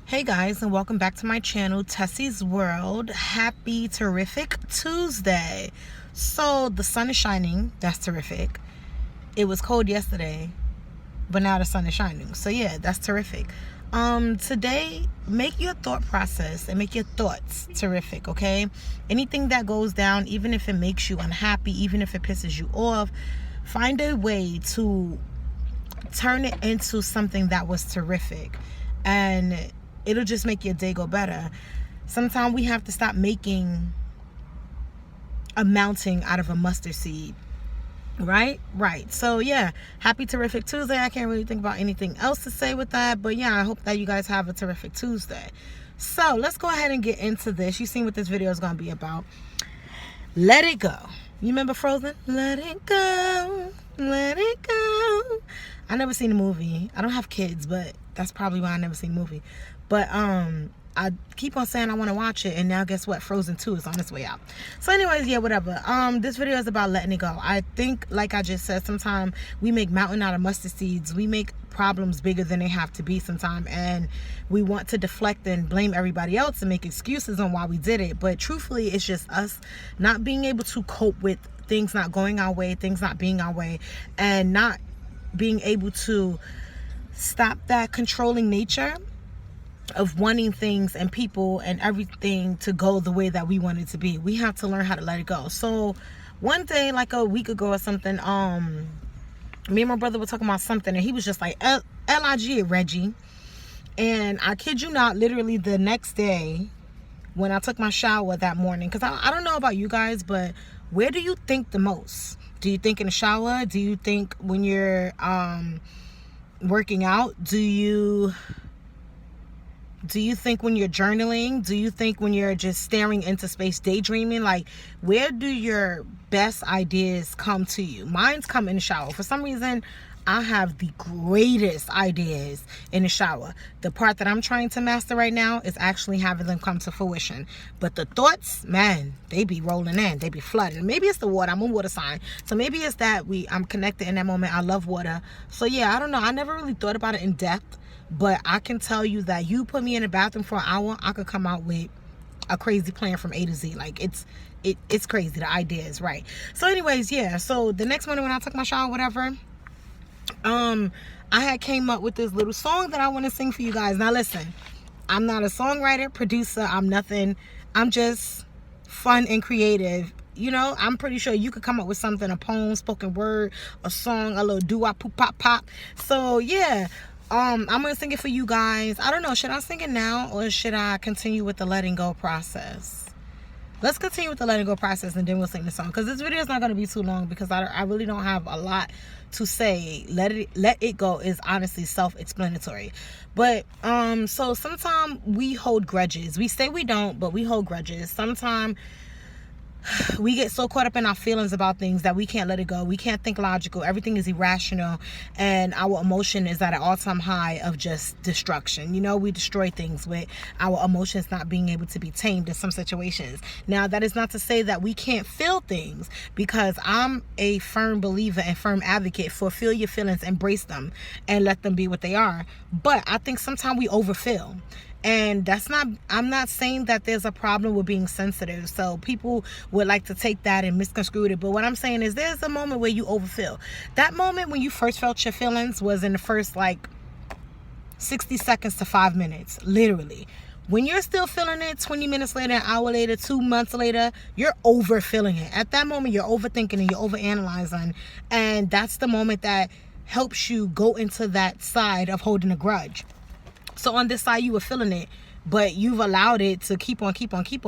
Hey guys, and welcome back to my channel, Tessie's World. Happy terrific Tuesday. So the sun is shining. That's terrific. It was cold yesterday, but now the sun is shining. So yeah, that's terrific. Today, make your thought process and make your thoughts terrific, okay? Anything that goes down, even if it makes you unhappy, even if it pisses you off, find a way to turn it into something that was terrific. And it'll just make your day go better. Sometimes we have to stop making a mountain out of a mustard seed. Right? So yeah, happy terrific Tuesday. I can't really think about anything else to say with that, but yeah, I hope that you guys have a terrific Tuesday. So let's go ahead and get into this. You've seen what this video is going to be about. Let it go. You remember Frozen? Let it go. Let it go. I never seen the movie. I don't have kids, but that's probably why I never seen the movie. But I keep on saying I want to watch it, and now guess what? Frozen 2 is on its way out. So anyways, yeah, whatever. This video is about letting it go. I think, like I just said, sometimes we make mountain out of mustard seeds. We make problems bigger than they have to be sometimes, and we want to deflect and blame everybody else and make excuses on why we did it. But truthfully, it's just us not being able to cope with things not going our way, things not being our way, and not being able to stop that controlling nature of wanting things and people and everything to go the way that we want it to be. We have to learn how to let it go. So one day, like a week ago or something, me and my brother were talking about something, and he was just like, LIG it, Reggie. And I kid you not, literally the next day when I took my shower that morning, because I don't know about you guys, but where do you think the most? Do you think in the shower? Do you think when you're working out? Do you think when you're journaling? Do you think when you're just staring into space, daydreaming? Like, where do your best ideas come to you? Mine's come in the shower. For some reason, I have the greatest ideas in the shower. The part that I'm trying to master right now is actually having them come to fruition. But the thoughts, man, they be rolling in. They be flooding. Maybe it's the water. I'm a water sign. So maybe it's that I'm connected in that moment. I love water. So yeah, I don't know. I never really thought about it in depth. But I can tell you that you put me in the bathroom for an hour, I could come out with a crazy plan from A to Z. Like, it's crazy. The idea is right. So anyways, yeah. So the next morning when I took my shower, whatever, I had came up with this little song that I want to sing for you guys. Now listen, I'm not a songwriter, producer. I'm nothing. I'm just fun and creative. You know, I'm pretty sure you could come up with something, a poem, spoken word, a song, a little doo-wop, poop, pop, pop. So yeah. I'm gonna sing it for you guys. I don't know, should I sing it now or should I continue with the letting go process? Let's continue with the letting go process, and then we'll sing the song, because this video is not going to be too long, because I really don't have a lot to say. Let it go is honestly self-explanatory. But so sometimes we hold grudges. We say we don't, but we hold grudges. Sometimes we get so caught up in our feelings about things that we can't let it go. We can't think logical. Everything is irrational, and our emotion is at an all-time high of just destruction. You know, we destroy things with our emotions not being able to be tamed in some situations. Now, that is not to say that we can't feel things, because I'm a firm believer and firm advocate for feel your feelings, embrace them, and let them be what they are. But I think sometimes we overfeel. And that's not, I'm not saying that there's a problem with being sensitive. So people would like to take that and misconstrue it. But what I'm saying is there's a moment where you overfeel. That moment when you first felt your feelings was in the first like 60 seconds to 5 minutes, literally. When you're still feeling it 20 minutes later, an hour later, 2 months later, you're over feeling it. At that moment, you're overthinking and you're overanalyzing. And that's the moment that helps you go into that side of holding a grudge. So on this side, you were feeling it, but you've allowed it to keep on.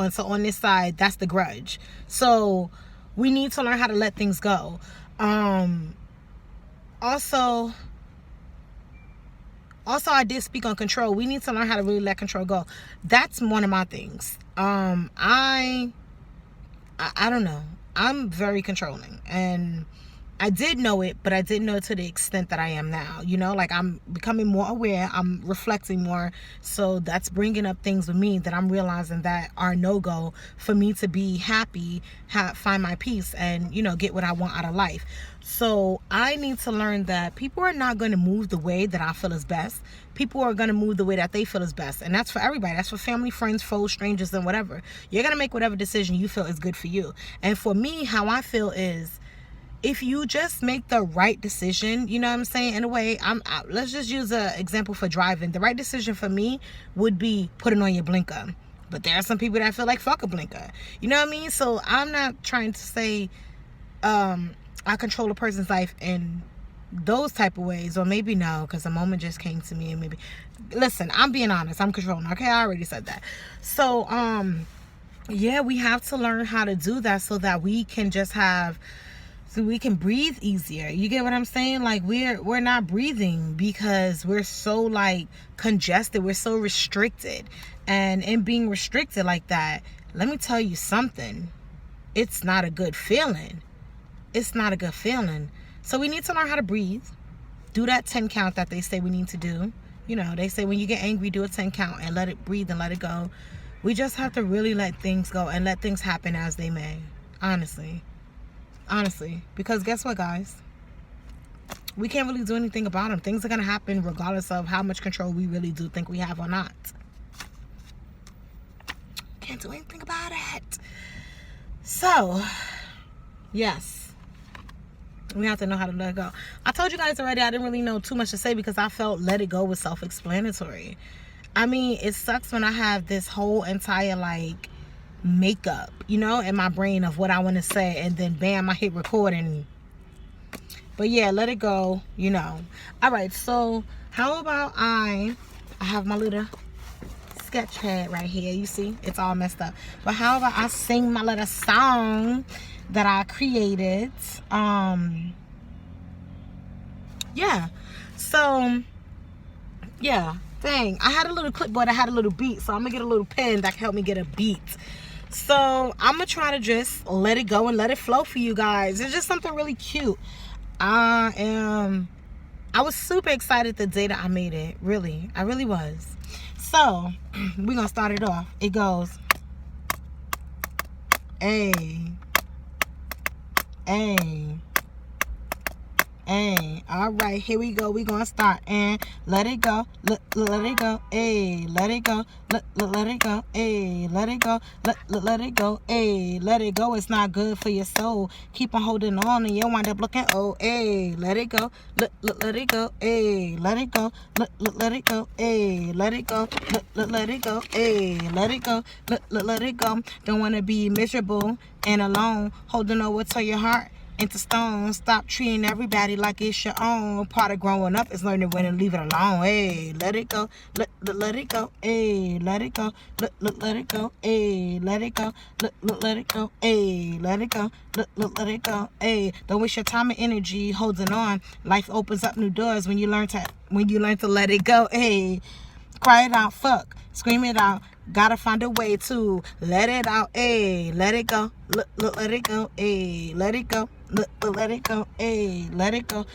So on this side, that's the grudge. So we need to learn how to let things go. Also, I did speak on control. We need to learn how to really let control go. That's one of my things. I don't know. I'm very controlling, and I did know it, but I didn't know it to the extent that I am now. You know, like I'm becoming more aware. I'm reflecting more. So that's bringing up things with me that I'm realizing that are no-go for me to be happy, find my peace, and, you know, get what I want out of life. So I need to learn that people are not going to move the way that I feel is best. People are going to move the way that they feel is best. And that's for everybody. That's for family, friends, foes, strangers, and whatever. You're going to make whatever decision you feel is good for you. And for me, how I feel is, if you just make the right decision, you know what I'm saying? In a way, let's just use an example for driving. The right decision for me would be putting on your blinker. But there are some people that feel like fuck a blinker. You know what I mean? So I'm not trying to say I control a person's life in those type of ways, or maybe no, because a moment just came to me and maybe. Listen, I'm being honest. I'm controlling. Okay, I already said that. So yeah, we have to learn how to do that so that we can just so we can breathe easier. You get what I'm saying? Like we're not breathing because we're so like congested. We're so restricted. And in being restricted like that, let me tell you something. It's not a good feeling. It's not a good feeling. So we need to learn how to breathe. Do that 10 count that they say we need to do. You know, they say when you get angry, do a 10 count and let it breathe and let it go. We just have to really let things go and let things happen as they may. Honestly, because guess what, guys? We can't really do anything about them. Things are going to happen regardless of how much control we really do think we have or not. Can't do anything about it. So, yes, we have to know how to let it go. I told you guys already I didn't really know too much to say because I felt let it go was self-explanatory. I mean, it sucks when I have this whole entire, like, makeup, you know, in my brain of what I want to say, and then bam, I hit record. But yeah, let it go, you know. All right, so how about I have my little sketch pad right here. You see, it's all messed up. But how about I sing my little song that I created? Yeah. So yeah, dang, I had a little clipboard, I had a little beat, so I'm gonna get a little pen that can help me get a beat. So I'm gonna try to just let it go and let it flow for you guys. It's just something really cute. I was super excited the day that I made it. Really, I really was. So we're gonna start it off. It goes, A, all right, here we go. We're gonna start and let it go, let it go, let it go, let it go, let it go, let it go, let it go. It's not good for your soul. Keep on holding on and you'll wind up looking oh, let it go, let it go, let it go, let it go, let it go, let it go, let it go, let it go. Don't wanna be miserable and alone, holding over to your heart into stone. Stop treating everybody like it's your own. Part of growing up is learning when to leave it alone. Hey, let it go, let it go, hey, let it go, let it go, hey, let it go, let it go, hey, let it go, let it go, hey. Don't waste your time and energy holding on. Life opens up new doors when you learn to let it go. Hey, cry it out, fuck, scream it out. Gotta find a way to let it out, ayy, let it go, let it go, ayy, let it go, let it go, ayy, let it go,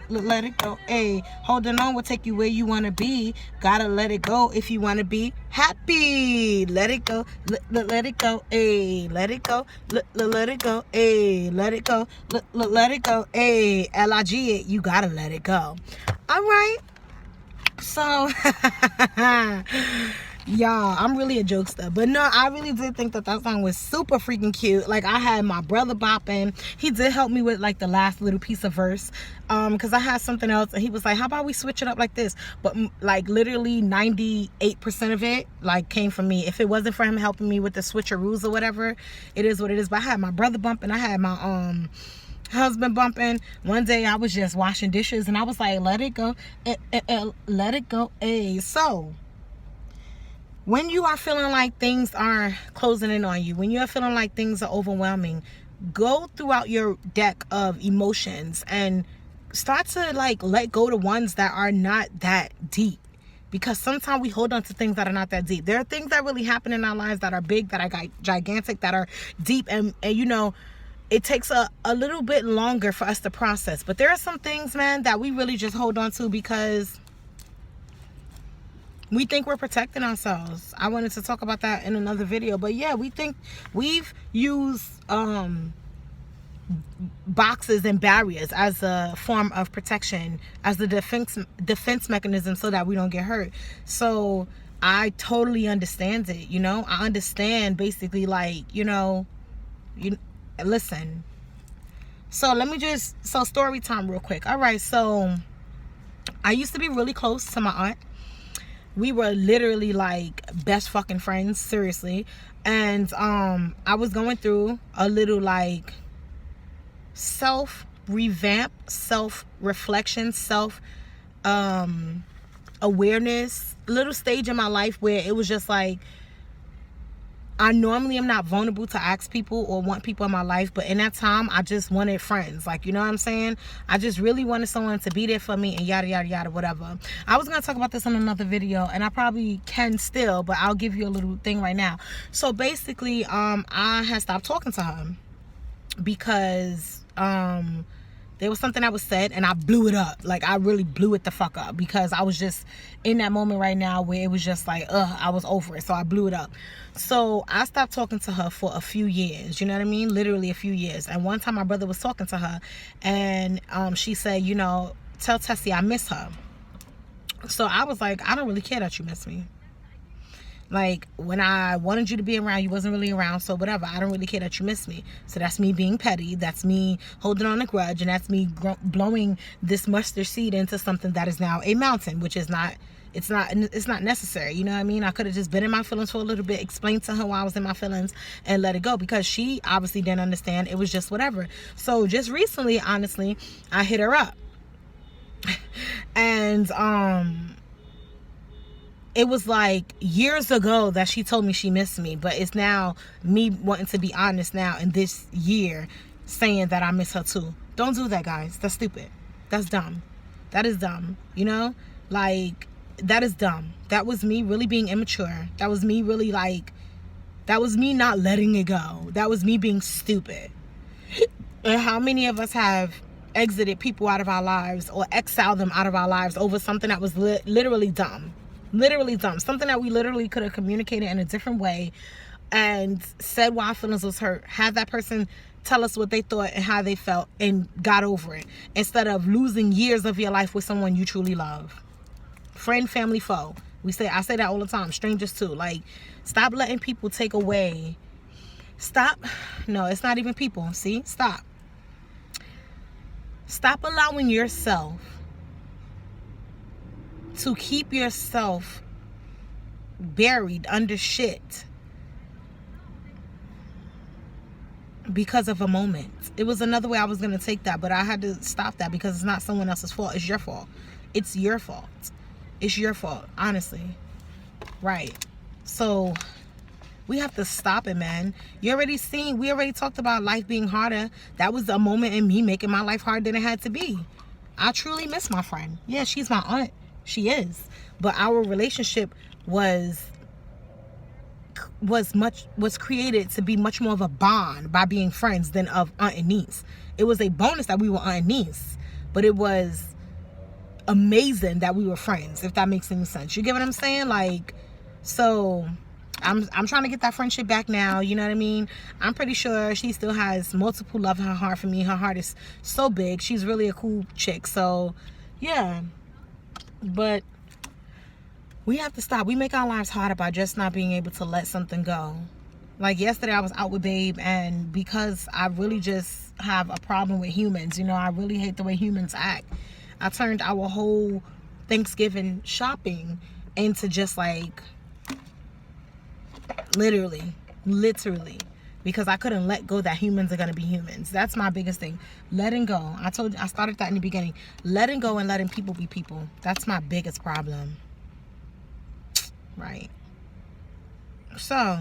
let it go, ayy. Holding on will take you where you wanna be. Gotta let it go if you wanna be happy. Let it go, let it go, ayy, let it go, let it go, ayy, let it go, let it go, ayy. LIG it, you gotta let it go. All right, so. Y'all, I'm really a jokester, but no, I really did think that song was super freaking cute. Like, I had my brother bopping. He did help me with like the last little piece of verse, because I had something else and he was like, how about we switch it up like this? But like literally 98% of it like came from me. If it wasn't for him helping me with the switcheroos or whatever, it is what it is. But I had my brother bumping, I had my husband bumping. One day I was just washing dishes and I was like, let it go, let it go, so when you are feeling like things are closing in on you, when you're feeling like things are overwhelming, go throughout your deck of emotions and start to like let go the ones that are not that deep. Because sometimes we hold on to things that are not that deep. There are things that really happen in our lives that are big, that are gigantic, that are deep, and you know, it takes a little bit longer for us to process. But there are some things, man, that we really just hold on to because we think we're protecting ourselves. I wanted to talk about that in another video. But yeah, we think we've used boxes and barriers as a form of protection, as the defense mechanism, so that we don't get hurt. So I totally understand it, you know. I understand basically, like, you know, listen. So let me just, so story time real quick. All right, so I used to be really close to my aunt. We were literally like best fucking friends, seriously. And I was going through a little like self-revamp, self-reflection, awareness little stage in my life where it was just like, I normally am not vulnerable to ask people or want people in my life, but in that time I just wanted friends, like, you know what I'm saying? I just really wanted someone to be there for me and yada yada yada, whatever. I was gonna talk about this in another video, and I probably can still, but I'll give you a little thing right now. So basically, I had stopped talking to her because there was something that was said and I blew it up. Like, I really blew it the fuck up because I was just in that moment right now where it was just like, I was over it. So I blew it up. So I stopped talking to her for a few years. You know what I mean? Literally a few years. And one time my brother was talking to her and she said, you know, tell Tessie I miss her. So I was like, I don't really care that you miss me. Like, when I wanted you to be around, you wasn't really around, so whatever. I don't really care that you miss me. So that's me being petty. That's me holding on a grudge. And that's me blowing this mustard seed into something that is now a mountain, which is not, it's not necessary. You know what I mean? I could have just been in my feelings for a little bit, explained to her why I was in my feelings, and let it go, because she obviously didn't understand. It was just whatever. So just recently, honestly, I hit her up. And, it was like years ago that she told me she missed me, but it's now me wanting to be honest now in this year saying that I miss her too. Don't do that, guys. That's stupid. That's dumb. That is dumb. You know, like, that is dumb. That was me really being immature. That was me really like, that was me not letting it go. That was me being stupid. And how many of us have exited people out of our lives or exiled them out of our lives over something that was literally dumb? Literally dumb. Something that we literally could have communicated in a different way and said why our feelings was hurt. Had that person tell us what they thought and how they felt and got over it, instead of losing years of your life with someone you truly love. Friend, family, foe. I say that all the time. Strangers too. Like, stop letting people take away. Stop. No, it's not even people. See? Stop. Stop allowing yourself to keep yourself buried under shit because of a moment. It was another way I was going to take that, but I had to stop that because it's not someone else's fault. It's your fault. It's your fault. It's your fault, honestly. Right. So we have to stop it, man. We already talked about life being harder. That was a moment in me making my life harder than it had to be. I truly miss my friend. Yeah, she's my aunt. She is. But our relationship was created to be much more of a bond by being friends than of aunt and niece. It was a bonus that we were aunt and niece, but it was amazing that we were friends, if that makes any sense. You get what I'm saying? Like, so I'm trying to get that friendship back now. You know what I mean? I'm pretty sure she still has multiple love in her heart for me. Her heart is so big. She's really a cool chick. So yeah. But we have to stop. We make our lives harder by just not being able to let something go. Like yesterday I was out with Babe, and because I really just have a problem with humans, you know, I really hate the way humans act, I turned our whole Thanksgiving shopping into just like literally, because I couldn't let go that humans are going to be humans. That's my biggest thing. Letting go. I started that in the beginning. Letting go and letting people be people. That's my biggest problem. Right. So,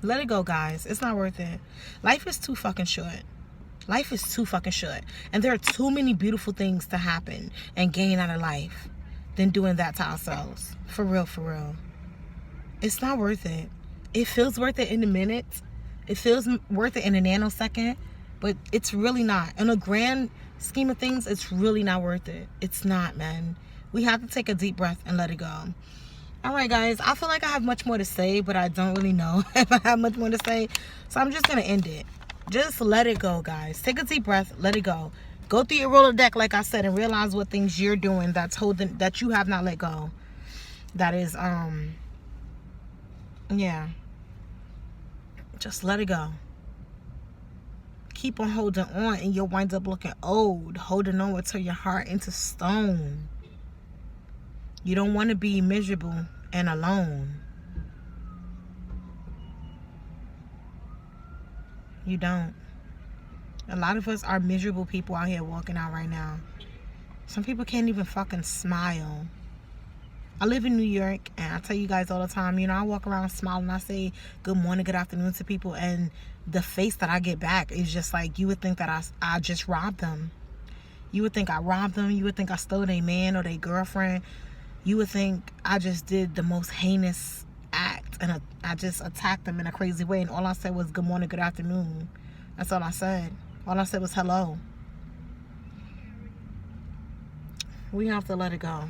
let it go, guys. It's not worth it. Life is too fucking short. Life is too fucking short. And there are too many beautiful things to happen and gain out of life than doing that to ourselves. For real, for real. It's not worth it. It feels worth it in a minute. It feels worth it in a nanosecond, but it's really not. In a grand scheme of things, it's really not worth it. It's not, man. We have to take a deep breath and let it go. All right, guys, I feel like I have much more to say, but I don't really know if I have much more to say. So I'm just going to end it. Just let it go, guys. Take a deep breath. Let it go. Go through your Rolodex, like I said, and realize what things you're doing that you have not let go. That is, yeah. Just let it go. Keep on holding on, and you'll wind up looking old. Holding on will turn your heart into stone. You don't want to be miserable and alone. You don't. A lot of us are miserable people out here walking out right now. Some people can't even fucking smile. I live in New York, and I tell you guys all the time, I walk around smiling. I say good morning, good afternoon to people, and the face that I get back is just like, you would think that I just robbed them. You would think I robbed them. You would think I stole their man or their girlfriend. You would think I just did the most heinous act, and I just attacked them in a crazy way, and all I said was good morning, good afternoon. That's all I said. All I said was hello. We have to let it go.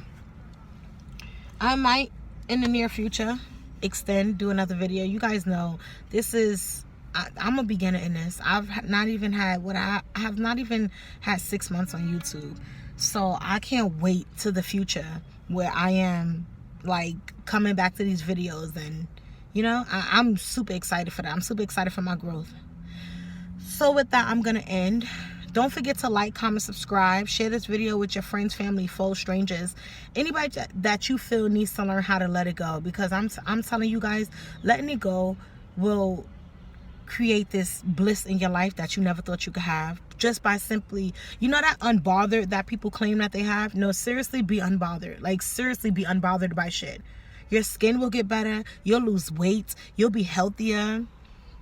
I might, in the near future, do another video. You guys know, I'm a beginner in this. I have not even had 6 months on YouTube. So I can't wait to the future where I am like coming back to these videos, and I'm super excited for that. I'm super excited for my growth. So with that, I'm gonna end. Don't forget to like, comment, subscribe, share this video with your friends, family, foes, strangers, anybody that you feel needs to learn how to let it go, because I'm telling you guys, letting it go will create this bliss in your life that you never thought you could have, just by simply, that unbothered that people claim that they have. No, seriously, be unbothered. Like, seriously, be unbothered by shit. Your skin will get better. You'll lose weight. You'll be healthier.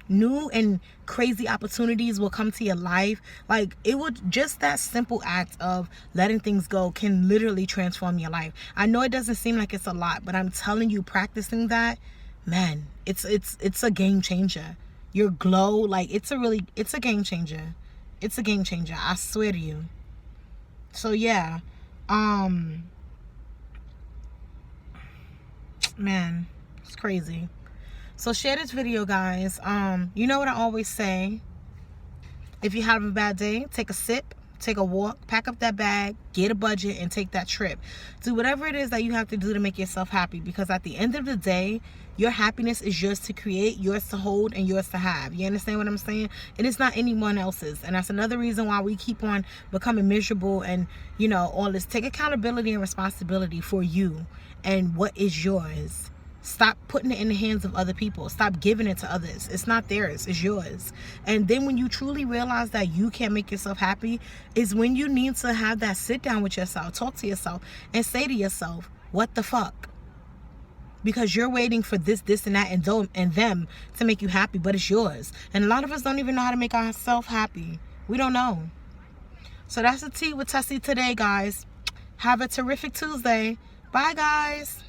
New and crazy opportunities will come to your life. Like, it would, just that simple act of letting things go can literally transform your life. I know it doesn't seem like it's a lot, but I'm telling you, practicing that, man, it's a game changer. Your glow, like, it's a game changer. It's a game changer, I swear to you. So yeah, man, it's crazy. So share this video, guys. You know what I always say, if you have a bad day, take a sip, take a walk, pack up that bag, get a budget, and take that trip. Do whatever it is that you have to do to make yourself happy, because at the end of the day, your happiness is yours to create, yours to hold, and yours to have. You understand what I'm saying? It is not anyone else's. And that's another reason why we keep on becoming miserable and, all this. Take accountability and responsibility for you and what is yours. Stop putting it in the hands of other people. Stop giving it to others. It's not theirs. It's yours. And then when you truly realize that you can't make yourself happy, is when you need to have that sit down with yourself, talk to yourself, and say to yourself, what the fuck? Because you're waiting for this, and that, and them to make you happy, but it's yours. And a lot of us don't even know how to make ourselves happy. We don't know. So that's the tea with Tessie today, guys. Have a terrific Tuesday. Bye, guys.